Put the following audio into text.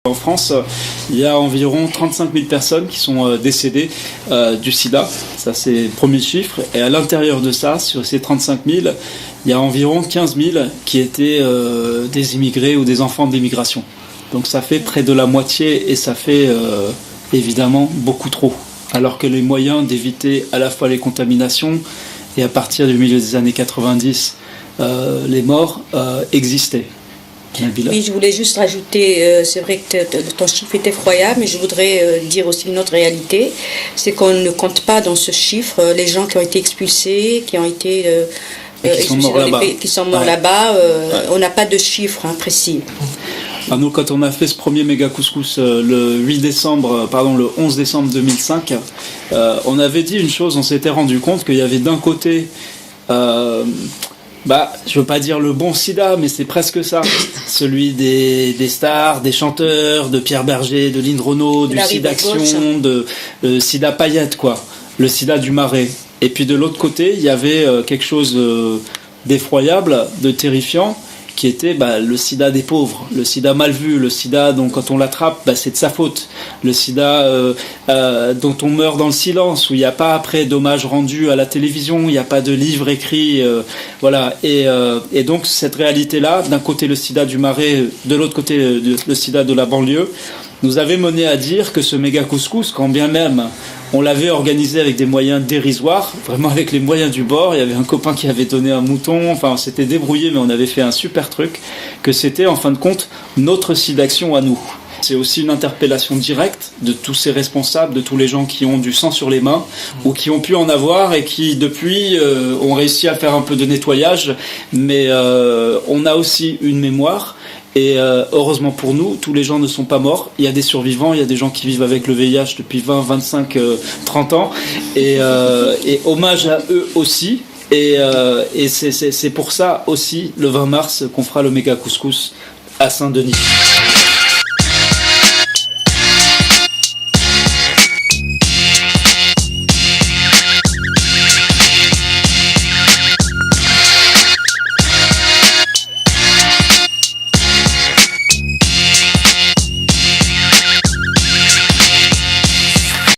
En France, il y a environ 35 000 personnes qui sont décédées du sida. Ça, c'est le premier chiffre. Et à l'intérieur de ça, sur ces 35 000, il y a environ 15 000 qui étaient des immigrés ou des enfants de l'immigration. Donc ça fait près de la moitié et ça fait évidemment beaucoup trop. Alors que les moyens d'éviter à la fois les contaminations et à partir du milieu des années 90, les morts existaient. Oui, je voulais juste rajouter, c'est vrai que ton chiffre est effroyable, mais je voudrais dire aussi une autre réalité, c'est qu'on ne compte pas dans ce chiffre les gens qui ont été expulsés, qui ont été qui sont morts là-bas. On n'a pas de chiffre précis. Nous, quand on a fait ce premier méga couscous le 11 décembre 2005, on avait dit une chose, on s'était rendu compte qu'il y avait d'un côté... je veux pas dire le bon sida, mais c'est presque ça. Celui des stars, des chanteurs, de Pierre Berger, de Lynn Renaud, du sida Action, de sida paillette, quoi. Le sida du Marais. Et puis de l'autre côté, il y avait quelque chose d'effroyable, de terrifiant, qui était le sida des pauvres, le sida mal vu, le sida dont quand on l'attrape, c'est de sa faute, le sida dont on meurt dans le silence, où il n'y a pas après d'hommage rendu à la télévision, il n'y a pas de livre écrit, voilà. Et donc cette réalité-là, d'un côté le sida du Marais, de l'autre côté le sida de la banlieue, nous avait mené à dire que ce méga couscous, quand bien même on l'avait organisé avec des moyens dérisoires, vraiment avec les moyens du bord. Il y avait un copain qui avait donné un mouton, enfin on s'était débrouillé, mais on avait fait un super truc, que c'était en fin de compte notre site d'action à nous. C'est aussi une interpellation directe de tous ces responsables, de tous les gens qui ont du sang sur les mains, ou qui ont pu en avoir et qui depuis ont réussi à faire un peu de nettoyage, mais on a aussi une mémoire. Et heureusement pour nous, tous les gens ne sont pas morts. Il y a des survivants, il y a des gens qui vivent avec le VIH depuis 20, 25, 30 ans. Et hommage à eux aussi. Et c'est pour ça aussi, le 20 mars, qu'on fera le méga couscous à Saint-Denis.